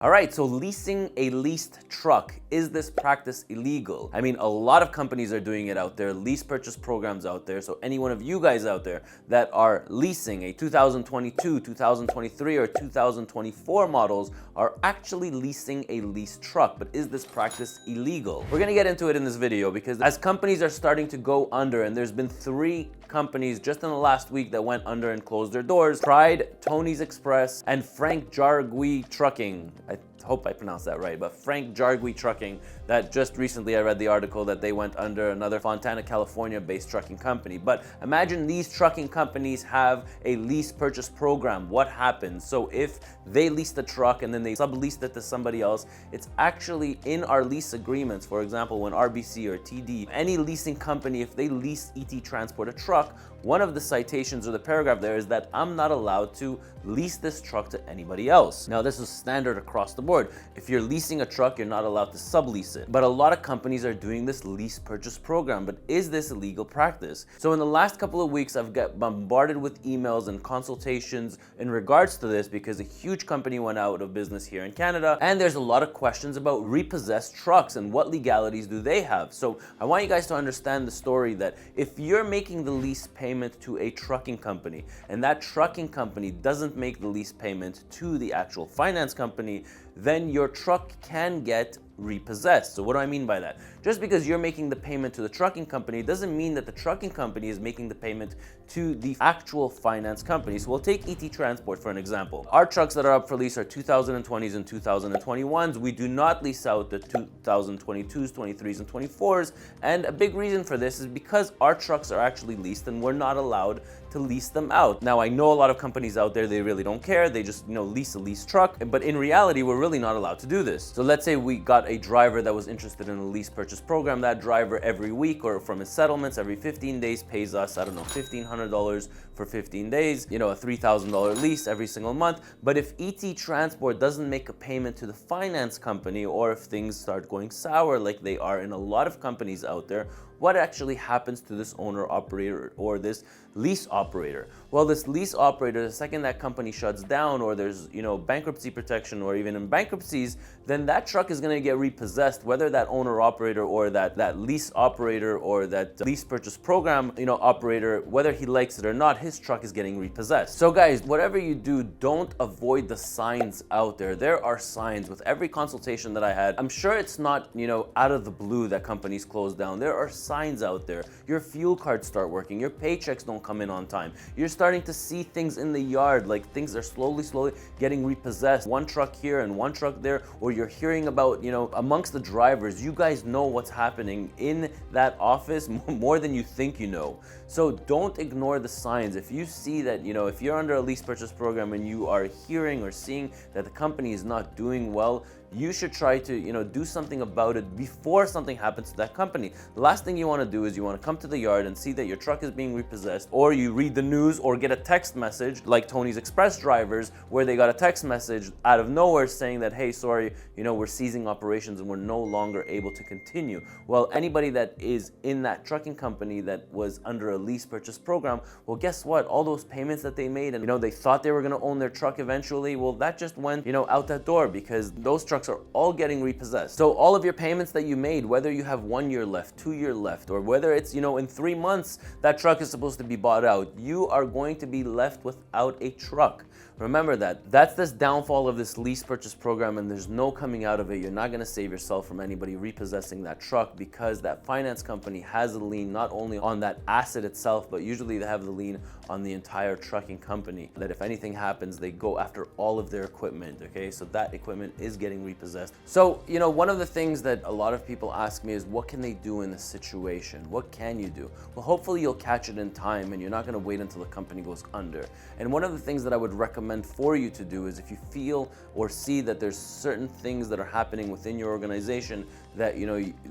All right, so leasing a leased truck, is this practice illegal? I mean, a lot of companies are doing it out there, lease purchase programs out there. So any one of you guys out there that are leasing a 2022, 2023, or 2024 models are actually leasing a leased truck. But is this practice illegal? We're gonna get into it in this video because as companies are starting to go under, and there's been 3 companies just in the last week that went under and closed their doors: Pride, Tony's Express, and Frank Jargui Trucking. I hope I pronounced that right, but Frank Jargui Trucking, that just recently I read the article that they went under, another Fontana, California based trucking company. But imagine these trucking companies have a lease purchase program. What happens? So if they lease the truck and then they subleased it to somebody else, it's actually in our lease agreements. For example, when RBC or TD, any leasing company, if they lease ET Transport a truck, one of the citations or the paragraph there is that I'm not allowed to lease this truck to anybody else. Now, this is standard across the board. If you're leasing a truck, you're not allowed to sublease it. But a lot of companies are doing this lease purchase program. But is this a legal practice? So in the last couple of weeks, I've got bombarded with emails and consultations in regards to this because a huge company went out of business here in Canada. And there's a lot of questions about repossessed trucks and what legalities do they have. So I want you guys to understand the story that if you're making the lease payment to a trucking company and that trucking company doesn't make the lease payment to the actual finance company, then your truck can get repossessed. So what do I mean by that? Just because you're making the payment to the trucking company doesn't mean that the trucking company is making the payment to the actual finance company. So we'll take ET Transport for an example. Our trucks that are up for lease are 2020s and 2021s. We do not lease out the 2022s, 23s, and 24s. And a big reason for this is because our trucks are actually leased and we're not allowed to lease them out. Now, I know a lot of companies out there, they really don't care. They just, lease a leased truck. But in reality, we're really not allowed to do this. So let's say we got a driver that was interested in a lease purchase program. That driver every week or from his settlements every 15 days pays us, I don't know, $1,500 for 15 days, a $3,000 lease every single month. But if ET Transport doesn't make a payment to the finance company, or if things start going sour like they are in a lot of companies out there, what actually happens to this owner operator or this lease operator? Well, this lease operator, the second that company shuts down or there's, bankruptcy protection or even in bankruptcies, then that truck is going to get repossessed, whether that owner operator or that lease operator or that lease purchase program, operator, whether he likes it or not, his truck is getting repossessed. So guys, whatever you do, don't avoid the signs out there. There are signs with every consultation that I had. I'm sure it's not, out of the blue that companies close down. There are signs out there. Your fuel cards start working. Your paychecks don't come in on time. You're starting to see things in the yard, like things are slowly getting repossessed. One truck here and one truck there, or you're hearing about, amongst the drivers, you guys know what's happening in that office more than you think you know. So don't ignore the signs. If you see that, if you're under a lease purchase program and you are hearing or seeing that the company is not doing well, you should try to, do something about it before something happens to that company. The last thing you want to do is you want to come to the yard and see that your truck is being repossessed, or you read the news or get a text message like Tony's Express drivers where they got a text message out of nowhere saying that, hey, sorry, we're ceasing operations and we're no longer able to continue. Well, anybody that is in that trucking company that was under a lease purchase program, well, guess what? All those payments that they made and, they thought they were going to own their truck eventually, well, that just went, out that door because those trucks are all getting repossessed. So all of your payments that you made, whether you have 1 year left, 2 year left, or whether it's, in 3 months that truck is supposed to be bought out, you are going to be left without a truck. Remember that. That's this downfall of this lease purchase program, and there's no coming out of it. You're not going to save yourself from anybody repossessing that truck because that finance company has a lien not only on that asset itself, but usually they have the lien on the entire trucking company. That if anything happens, they go after all of their equipment, okay? So that equipment is getting repossessed. So, one of the things that a lot of people ask me is, what can they do in this situation? What can you do? Well, hopefully you'll catch it in time and you're not going to wait until the company goes under. And one of the things that I would recommend for you to do is if you feel or see that there's certain things that are happening within your organization that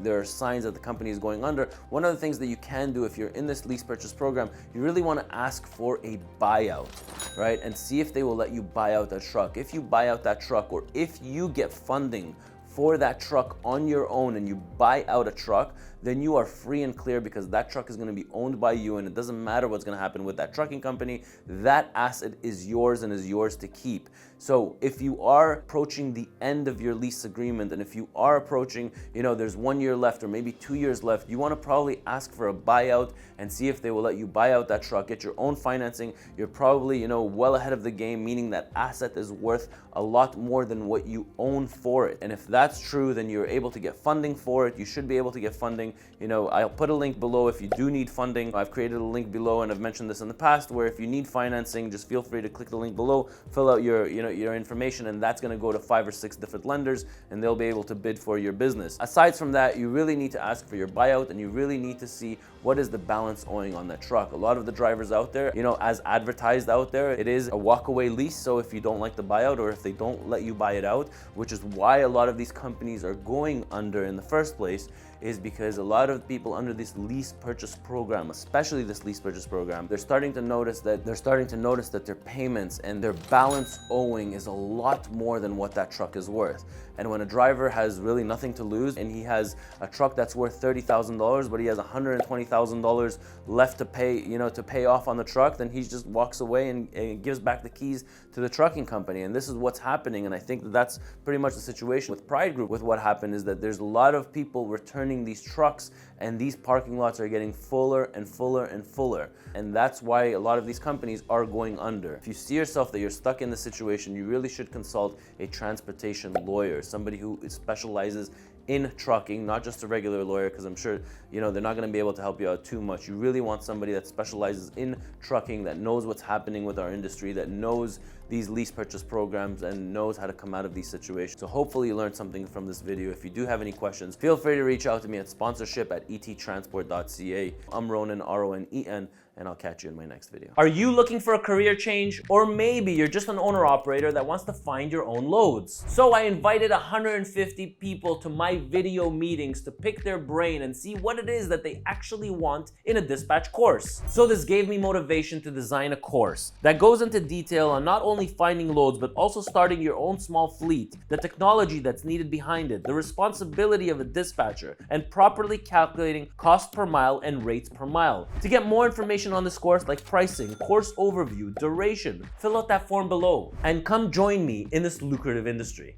there are signs that the company is going under, one of the things that you can do if you're in this lease purchase program, you really want to ask for a buyout, right? And see if they will let you buy out that truck. If you buy out that truck, or if you get funding for that truck on your own and you buy out a truck, then you are free and clear because that truck is going to be owned by you and it doesn't matter what's going to happen with that trucking company. That asset is yours and is yours to keep. So if you are approaching the end of your lease agreement, and if you are approaching, there's 1 year left or maybe 2 years left, you want to probably ask for a buyout and see if they will let you buy out that truck, get your own financing. You're probably, well ahead of the game, meaning that asset is worth a lot more than what you own for it. And if that's true, then you're able to get funding for it. You should be able to get funding. I'll put a link below if you do need funding. I've created a link below, and I've mentioned this in the past, where if you need financing, just feel free to click the link below, fill out your information, and that's going to go to 5 or 6 different lenders, and they'll be able to bid for your business. Aside from that, you really need to ask for your buyout, and you really need to see what is the balance owing on that truck. A lot of the drivers out there, as advertised out there, it is a walkaway lease. So if you don't like the buyout, or if they don't let you buy it out, which is why a lot of these companies are going under in the first place, is because a lot of people under this lease purchase program, especially this lease purchase program, they're starting to notice that their payments and their balance owing is a lot more than what that truck is worth. And when a driver has really nothing to lose, and he has a truck that's worth $30,000, but he has $120,000 left to pay, to pay off on the truck, then he just walks away and gives back the keys to the trucking company. And this is what's happening. And I think that that's pretty much the situation with Pride Group. With what happened is that there's a lot of people returning these trucks, and these parking lots are getting fuller and fuller and fuller. And that's why a lot of these companies are going under. If you see yourself that you're stuck in this situation, you really should consult a transportation lawyer, somebody who specializes in trucking, not just a regular lawyer, because I'm sure, they're not going to be able to help you out too much. You really want somebody that specializes in trucking, that knows what's happening with our industry, that knows these lease purchase programs and knows how to come out of these situations. So hopefully you learned something from this video. If you do have any questions, feel free to reach out to me at sponsorship@ettransport.ca. I'm Ronen, Ronen, and I'll catch you in my next video. Are you looking for a career change? Or maybe you're just an owner-operator that wants to find your own loads. So I invited 150 people to my video meetings to pick their brain and see what it is that they actually want in a dispatch course. So this gave me motivation to design a course that goes into detail on not only finding loads, but also starting your own small fleet, the technology that's needed behind it, the responsibility of a dispatcher, and properly calculating cost per mile and rates per mile. To get more information on this course, like pricing, course overview, duration, fill out that form below and come join me in this lucrative industry.